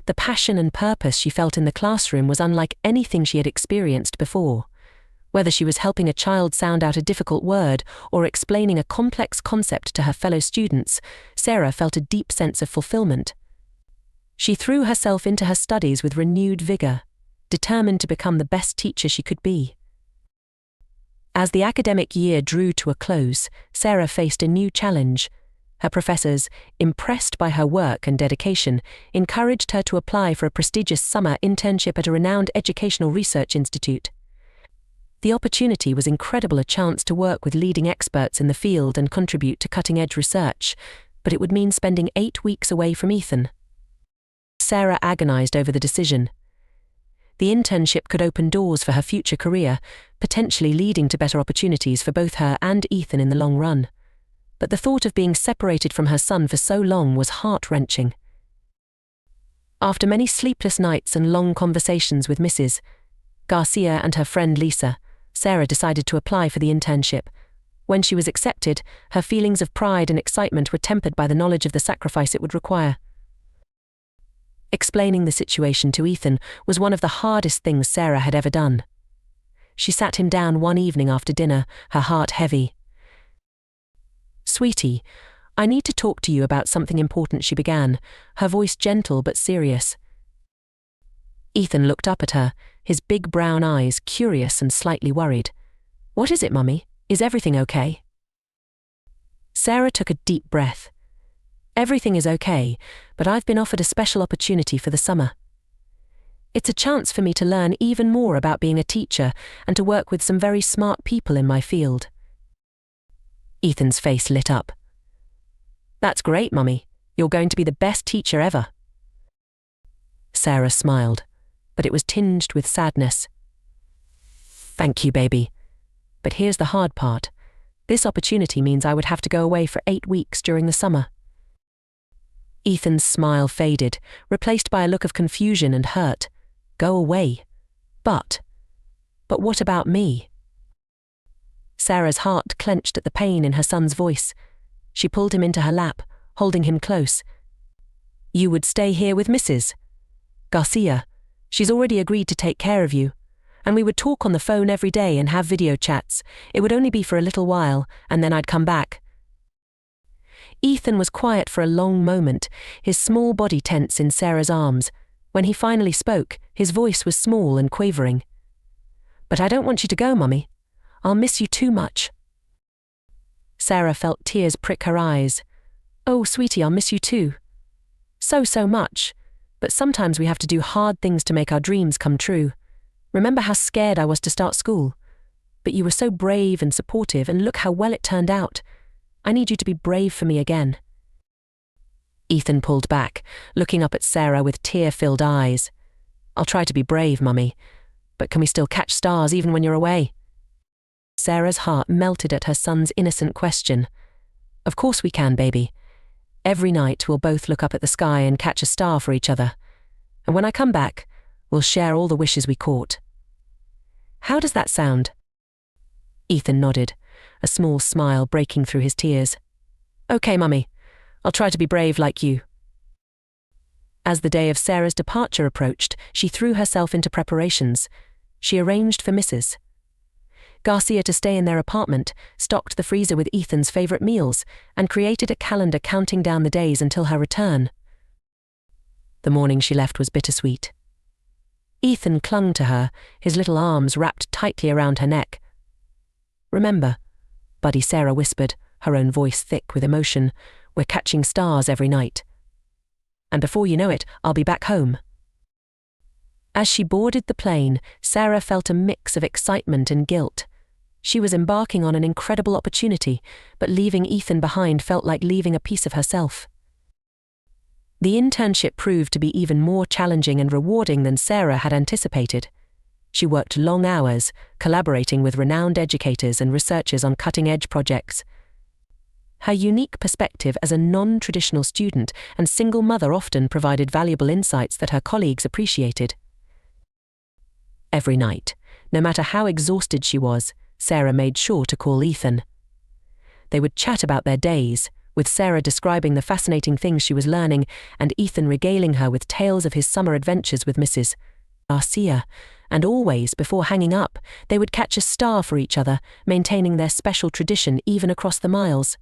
The passion and purpose she felt in the classroom was unlike anything she had experienced before. Whether she was helping a child sound out a difficult word or explaining a complex concept to her fellow students, Sarah felt a deep sense of fulfillment. She threw herself into her studies with renewed vigor, determined to become the best teacher she could be. As the academic year drew to a close, Sarah faced a new challenge. Her professors, impressed by her work and dedication, encouraged her to apply for a prestigious summer internship at a renowned educational research institute. The opportunity was incredible, a chance to work with leading experts in the field and contribute to cutting-edge research, but it would mean spending 8 weeks away from Ethan. Sarah agonized over the decision. The internship could open doors for her future career, potentially leading to better opportunities for both her and Ethan in the long run. But the thought of being separated from her son for so long was heart-wrenching. After many sleepless nights and long conversations with Mrs. Garcia and her friend Lisa, Sarah decided to apply for the internship. When she was accepted, her feelings of pride and excitement were tempered by the knowledge of the sacrifice it would require. Explaining the situation to Ethan was one of the hardest things Sarah had ever done. She sat him down one evening after dinner, her heart heavy. "Sweetie, I need to talk to you about something important," she began, her voice gentle but serious. Ethan looked up at her, his big brown eyes curious and slightly worried. "What is it, Mummy? Is everything okay?" Sarah took a deep breath. "Everything is okay, but I've been offered a special opportunity for the summer. It's a chance for me to learn even more about being a teacher and to work with some very smart people in my field." Ethan's face lit up. "That's great, Mummy. You're going to be the best teacher ever." Sarah smiled, but it was tinged with sadness. "Thank you, baby. But here's the hard part. This opportunity means I would have to go away for 8 weeks during the summer." Ethan's smile faded, replaced by a look of confusion and hurt. "Go away? But what about me?" Sarah's heart clenched at the pain in her son's voice. She pulled him into her lap, holding him close. "You would stay here with Mrs. Garcia. She's already agreed to take care of you. And we would talk on the phone every day and have video chats. It would only be for a little while, and then I'd come back." Ethan was quiet for a long moment, his small body tense in Sarah's arms. When he finally spoke, his voice was small and quavering. "But I don't want you to go, Mummy. I'll miss you too much." Sarah felt tears prick her eyes. "Oh, sweetie, I'll miss you too. So much. But sometimes we have to do hard things to make our dreams come true. Remember how scared I was to start school? But you were so brave and supportive, and look how well it turned out. I need you to be brave for me again." Ethan pulled back, looking up at Sarah with tear-filled eyes. "I'll try to be brave, Mummy. But can we still catch stars even when you're away?" Sarah's heart melted at her son's innocent question. "Of course we can, baby. Every night we'll both look up at the sky and catch a star for each other. And when I come back, we'll share all the wishes we caught. How does that sound?" Ethan nodded, a small smile breaking through his tears. "Okay, Mummy. I'll try to be brave like you." As the day of Sarah's departure approached, she threw herself into preparations. She arranged for Mrs. Garcia to stay in their apartment, stocked the freezer with Ethan's favorite meals, and created a calendar counting down the days until her return. The morning she left was bittersweet. Ethan clung to her, his little arms wrapped tightly around her neck. "Remember," Buddy Sarah whispered, her own voice thick with emotion, "we're catching stars every night. And before you know it, I'll be back home." As she boarded the plane, Sarah felt a mix of excitement and guilt. She was embarking on an incredible opportunity, but leaving Ethan behind felt like leaving a piece of herself. The internship proved to be even more challenging and rewarding than Sarah had anticipated. She worked long hours, collaborating with renowned educators and researchers on cutting-edge projects. Her unique perspective as a non-traditional student and single mother often provided valuable insights that her colleagues appreciated. Every night, no matter how exhausted she was, Sarah made sure to call Ethan. They would chat about their days, with Sarah describing the fascinating things she was learning and Ethan regaling her with tales of his summer adventures with Mrs. Garcia, and always, before hanging up, they would catch a star for each other, maintaining their special tradition even across the miles.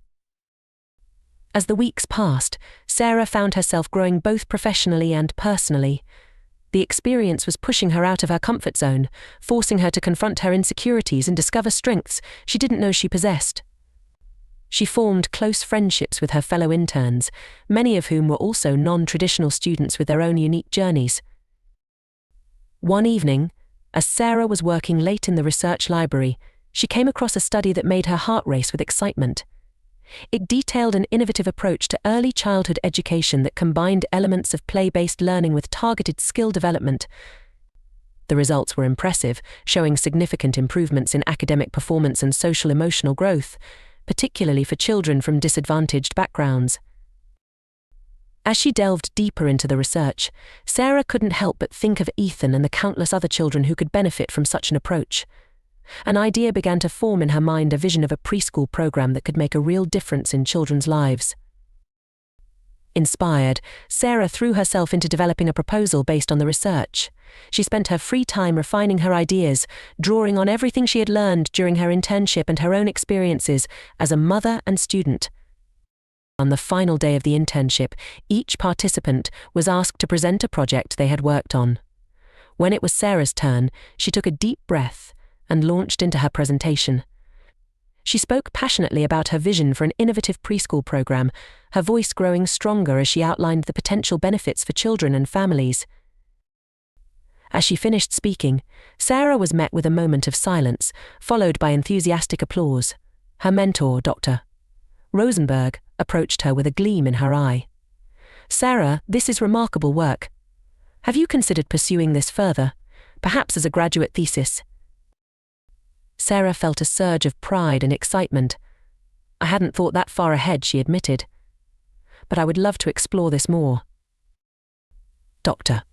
As the weeks passed, Sarah found herself growing both professionally and personally. The experience was pushing her out of her comfort zone, forcing her to confront her insecurities and discover strengths she didn't know she possessed. She formed close friendships with her fellow interns, many of whom were also non-traditional students with their own unique journeys. One evening, as Sarah was working late in the research library, she came across a study that made her heart race with excitement. It detailed an innovative approach to early childhood education that combined elements of play-based learning with targeted skill development. The results were impressive, showing significant improvements in academic performance and social-emotional growth, particularly for children from disadvantaged backgrounds. As she delved deeper into the research, Sarah couldn't help but think of Ethan and the countless other children who could benefit from such an approach. An idea began to form in her mind, a vision of a preschool program that could make a real difference in children's lives. Inspired, Sarah threw herself into developing a proposal based on the research. She spent her free time refining her ideas, drawing on everything she had learned during her internship and her own experiences as a mother and student. On the final day of the internship, each participant was asked to present a project they had worked on. When it was Sarah's turn, she took a deep breath and launched into her presentation. She spoke passionately about her vision for an innovative preschool program, her voice growing stronger as she outlined the potential benefits for children and families. As she finished speaking, Sarah was met with a moment of silence, followed by enthusiastic applause. Her mentor, Dr. Rosenberg, approached her with a gleam in her eye. "Sarah, this is remarkable work. Have you considered pursuing this further, perhaps as a graduate thesis?" Sarah felt a surge of pride and excitement. "I hadn't thought that far ahead," she admitted. "But I would love to explore this more." Dr.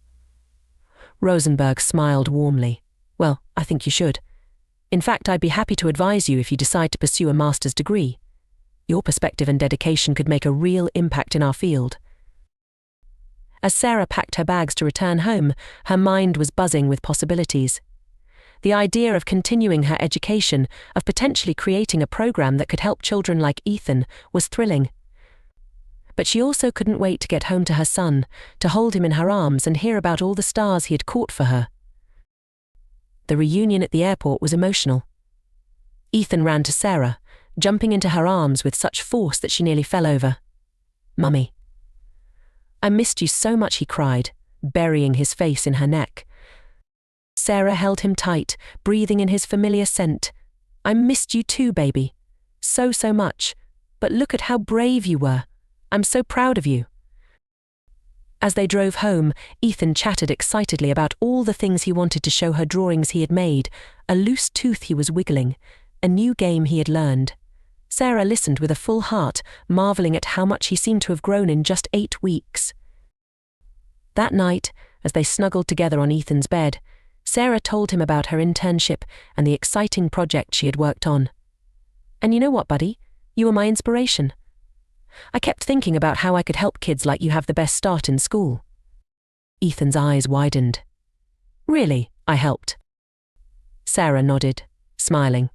Rosenberg smiled warmly. "Well, I think you should. In fact, I'd be happy to advise you if you decide to pursue a master's degree. Your perspective and dedication could make a real impact in our field." As Sarah packed her bags to return home, her mind was buzzing with possibilities. The idea of continuing her education, of potentially creating a program that could help children like Ethan, was thrilling. But she also couldn't wait to get home to her son, to hold him in her arms and hear about all the stars he had caught for her. The reunion at the airport was emotional. Ethan ran to Sarah, jumping into her arms with such force that she nearly fell over. "Mummy, I missed you so much," he cried, burying his face in her neck. Sarah held him tight, breathing in his familiar scent. "I missed you too, baby. So much. But look at how brave you were. I'm so proud of you." As they drove home, Ethan chatted excitedly about all the things he wanted to show her, drawings he had made, a loose tooth he was wiggling, a new game he had learned. Sarah listened with a full heart, marveling at how much he seemed to have grown in just 8 weeks. That night, as they snuggled together on Ethan's bed, Sarah told him about her internship and the exciting project she had worked on. "And you know what, buddy? You were my inspiration. I kept thinking about how I could help kids like you have the best start in school." Ethan's eyes widened. "Really, I helped?" Sarah nodded, smiling.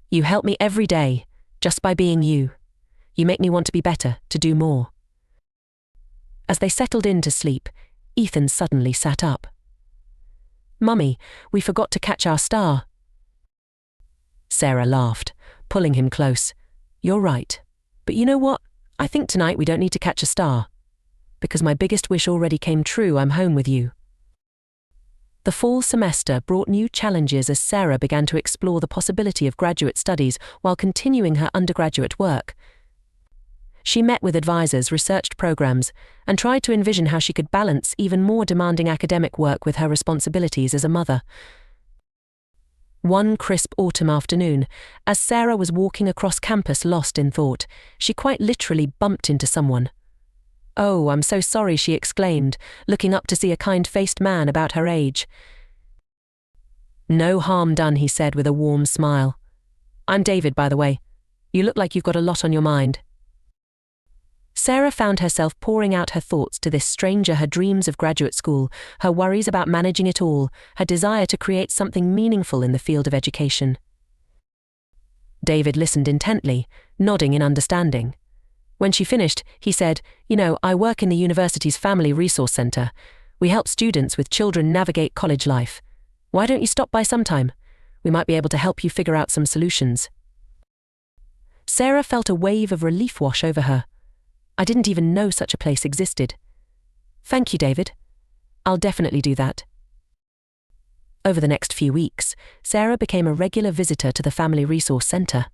"You help me every day, just by being you. You make me want to be better, to do more." As they settled in to sleep, Ethan suddenly sat up. "Mummy, we forgot to catch our star." Sarah laughed, pulling him close. "You're right. But you know what? I think tonight we don't need to catch a star. Because my biggest wish already came true. I'm home with you." The fall semester brought new challenges as Sarah began to explore the possibility of graduate studies while continuing her undergraduate work. She met with advisors, researched programs, and tried to envision how she could balance even more demanding academic work with her responsibilities as a mother. One crisp autumn afternoon, as Sarah was walking across campus lost in thought, she quite literally bumped into someone. "Oh, I'm so sorry," she exclaimed, looking up to see a kind-faced man about her age. "No harm done," he said with a warm smile. "I'm David, by the way. You look like you've got a lot on your mind." Sarah found herself pouring out her thoughts to this stranger, her dreams of graduate school, her worries about managing it all, her desire to create something meaningful in the field of education. David listened intently, nodding in understanding. When she finished, he said, I work in the university's Family Resource Center. We help students with children navigate college life. Why don't you stop by sometime? We might be able to help you figure out some solutions. Sarah felt a wave of relief wash over her. I didn't even know such a place existed. Thank you, David. I'll definitely do that. Over the next few weeks, Sarah became a regular visitor to the Family Resource Center.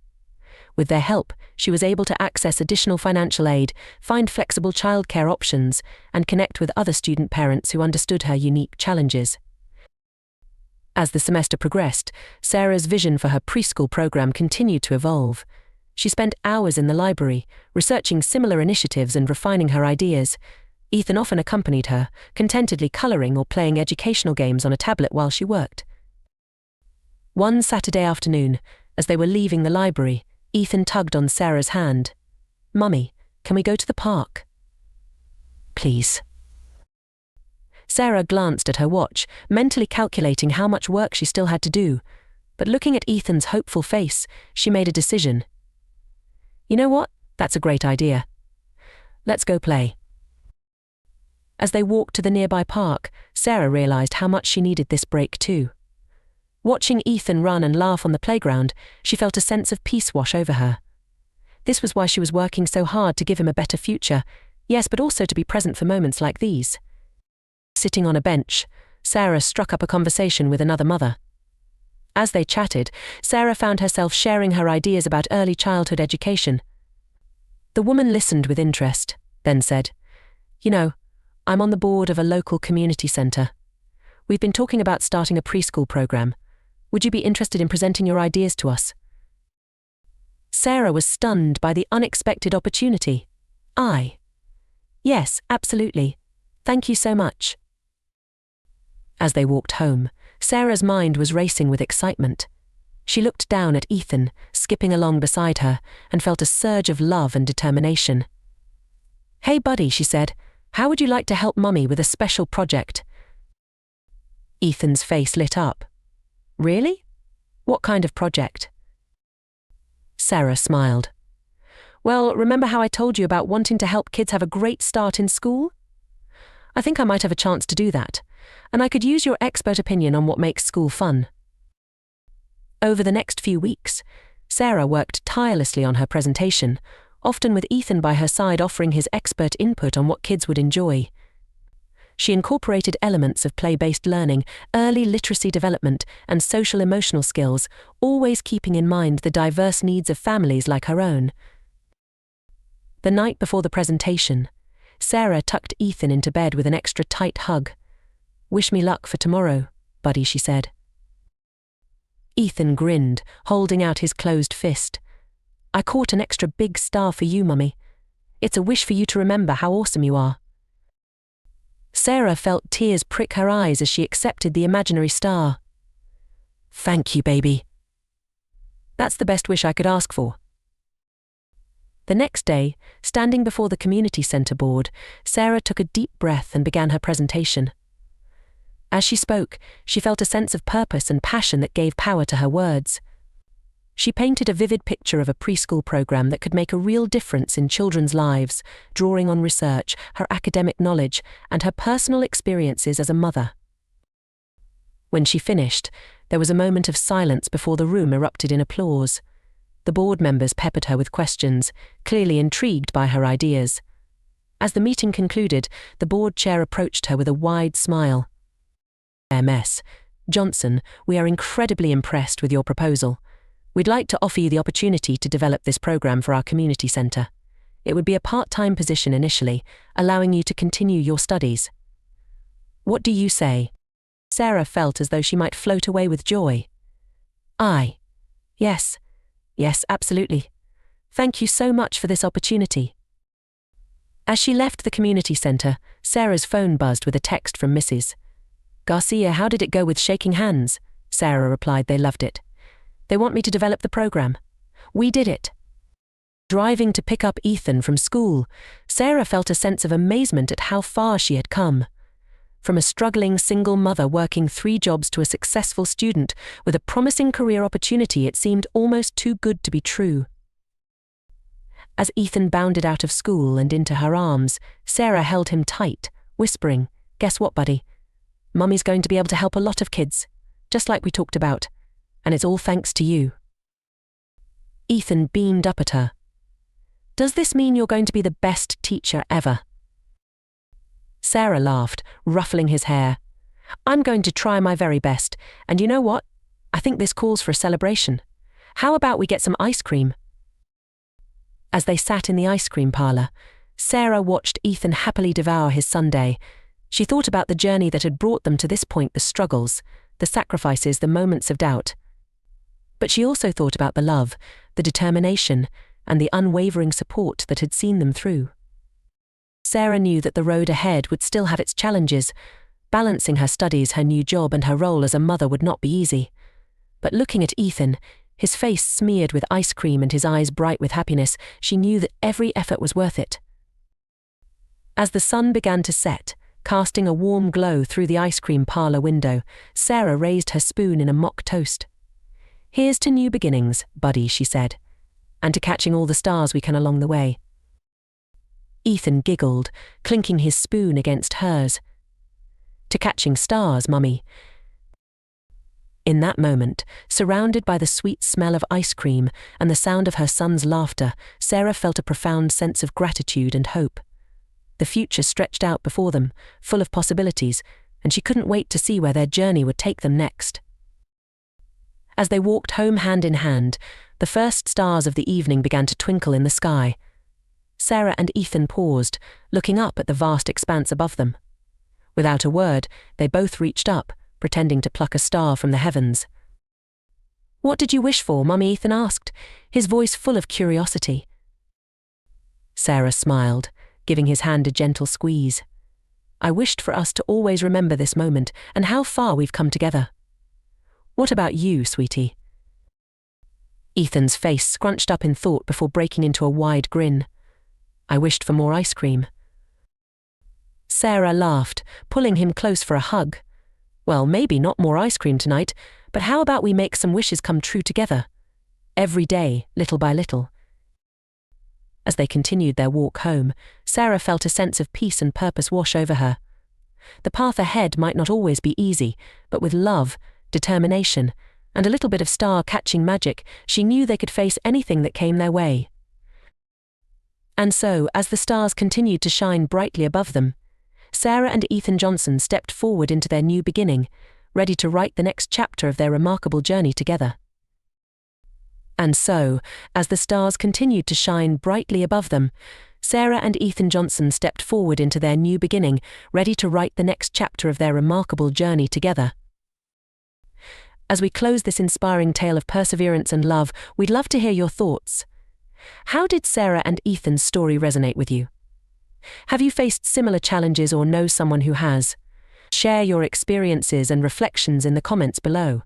With their help, she was able to access additional financial aid, find flexible childcare options, and connect with other student parents who understood her unique challenges. As the semester progressed, Sarah's vision for her preschool program continued to evolve. She spent hours in the library, researching similar initiatives and refining her ideas. Ethan often accompanied her, contentedly coloring or playing educational games on a tablet while she worked. One Saturday afternoon, as they were leaving the library, Ethan tugged on Sarah's hand. "Mummy, can we go to the park?" "Please." Sarah glanced at her watch, mentally calculating how much work she still had to do. But looking at Ethan's hopeful face, she made a decision. "You know what? That's a great idea. Let's go play." As they walked to the nearby park, Sarah realized how much she needed this break too. Watching Ethan run and laugh on the playground, she felt a sense of peace wash over her. This was why she was working so hard to give him a better future, yes, but also to be present for moments like these. Sitting on a bench, Sarah struck up a conversation with another mother. As they chatted, Sarah found herself sharing her ideas about early childhood education. The woman listened with interest, then said, "I'm on the board of a local community center. We've been talking about starting a preschool program. Would you be interested in presenting your ideas to us?" Sarah was stunned by the unexpected opportunity. "Yes, absolutely. Thank you so much." As they walked home, Sarah's mind was racing with excitement. She looked down at Ethan, skipping along beside her, and felt a surge of love and determination. "Hey buddy," she said, "how would you like to help Mummy with a special project?" Ethan's face lit up. "Really? What kind of project?" Sarah smiled. "Well, remember how I told you about wanting to help kids have a great start in school? I think I might have a chance to do that, and I could use your expert opinion on what makes school fun." Over the next few weeks, Sarah worked tirelessly on her presentation, often with Ethan by her side offering his expert input on what kids would enjoy. She incorporated elements of play-based learning, early literacy development, and social-emotional skills, always keeping in mind the diverse needs of families like her own. The night before the presentation, Sarah tucked Ethan into bed with an extra tight hug. "Wish me luck for tomorrow, buddy," she said. Ethan grinned, holding out his closed fist. "I caught an extra big star for you, Mummy. It's a wish for you to remember how awesome you are." Sarah felt tears prick her eyes as she accepted the imaginary star. "Thank you, baby. That's the best wish I could ask for." The next day, standing before the community center board, Sarah took a deep breath and began her presentation. As she spoke, she felt a sense of purpose and passion that gave power to her words. She painted a vivid picture of a preschool program that could make a real difference in children's lives, drawing on research, her academic knowledge, and her personal experiences as a mother. When she finished, there was a moment of silence before the room erupted in applause. The board members peppered her with questions, clearly intrigued by her ideas. As the meeting concluded, the board chair approached her with a wide smile. "Ms. Johnson, we are incredibly impressed with your proposal. We'd like to offer you the opportunity to develop this program for our community center. It would be a part-time position initially, allowing you to continue your studies. What do you say?" Sarah felt as though she might float away with joy. Yes, absolutely. Thank you so much for this opportunity." As she left the community center, Sarah's phone buzzed with a text from Mrs. "Garcia, how did it go with shaking hands?" Sarah replied they loved it. "They want me to develop the program. We did it." Driving to pick up Ethan from school, Sarah felt a sense of amazement at how far she had come. From a struggling single mother working 3 jobs to a successful student with a promising career opportunity, it seemed almost too good to be true. As Ethan bounded out of school and into her arms, Sarah held him tight, whispering, "Guess what, buddy? Mummy's going to be able to help a lot of kids, just like we talked about, and it's all thanks to you." Ethan beamed up at her. "Does this mean you're going to be the best teacher ever?" Sarah laughed, ruffling his hair. "I'm going to try my very best, and you know what? I think this calls for a celebration. How about we get some ice cream?" As they sat in the ice cream parlor, Sarah watched Ethan happily devour his sundae. She thought about the journey that had brought them to this point, the struggles, the sacrifices, the moments of doubt. But she also thought about the love, the determination, and the unwavering support that had seen them through. Sarah knew that the road ahead would still have its challenges. Balancing her studies, her new job, and her role as a mother would not be easy. But looking at Ethan, his face smeared with ice cream and his eyes bright with happiness, she knew that every effort was worth it. As the sun began to set, casting a warm glow through the ice cream parlor window, Sarah raised her spoon in a mock toast. "Here's to new beginnings, buddy," she said, "and to catching all the stars we can along the way." Ethan giggled, clinking his spoon against hers. "To catching stars, Mummy." In that moment, surrounded by the sweet smell of ice cream and the sound of her son's laughter, Sarah felt a profound sense of gratitude and hope. The future stretched out before them, full of possibilities, and she couldn't wait to see where their journey would take them next. As they walked home hand in hand, the first stars of the evening began to twinkle in the sky. Sarah and Ethan paused, looking up at the vast expanse above them. Without a word, they both reached up, pretending to pluck a star from the heavens. "What did you wish for, Mummy?" Ethan asked, his voice full of curiosity. Sarah smiled, giving his hand a gentle squeeze. "I wished for us to always remember this moment and how far we've come together. What about you, sweetie?" Ethan's face scrunched up in thought before breaking into a wide grin. "I wished for more ice cream." Sarah laughed, pulling him close for a hug. "Well, maybe not more ice cream tonight, but how about we make some wishes come true together? Every day, little by little." As they continued their walk home, Sarah felt a sense of peace and purpose wash over her. The path ahead might not always be easy, but with love, determination, and a little bit of star-catching magic, she knew they could face anything that came their way. And so, as the stars continued to shine brightly above them, Sarah and Ethan Johnson stepped forward into their new beginning, ready to write the next chapter of their remarkable journey together. And so, as the stars continued to shine brightly above them, Sarah and Ethan Johnson stepped forward into their new beginning, ready to write the next chapter of their remarkable journey together. As we close this inspiring tale of perseverance and love, we'd love to hear your thoughts. How did Sarah and Ethan's story resonate with you? Have you faced similar challenges or know someone who has? Share your experiences and reflections in the comments below.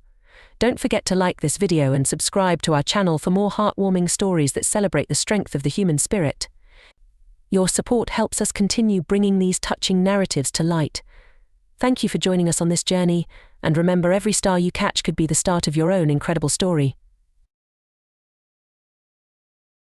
Don't forget to like this video and subscribe to our channel for more heartwarming stories that celebrate the strength of the human spirit. Your support helps us continue bringing these touching narratives to light. Thank you for joining us on this journey, and remember, every star you catch could be the start of your own incredible story.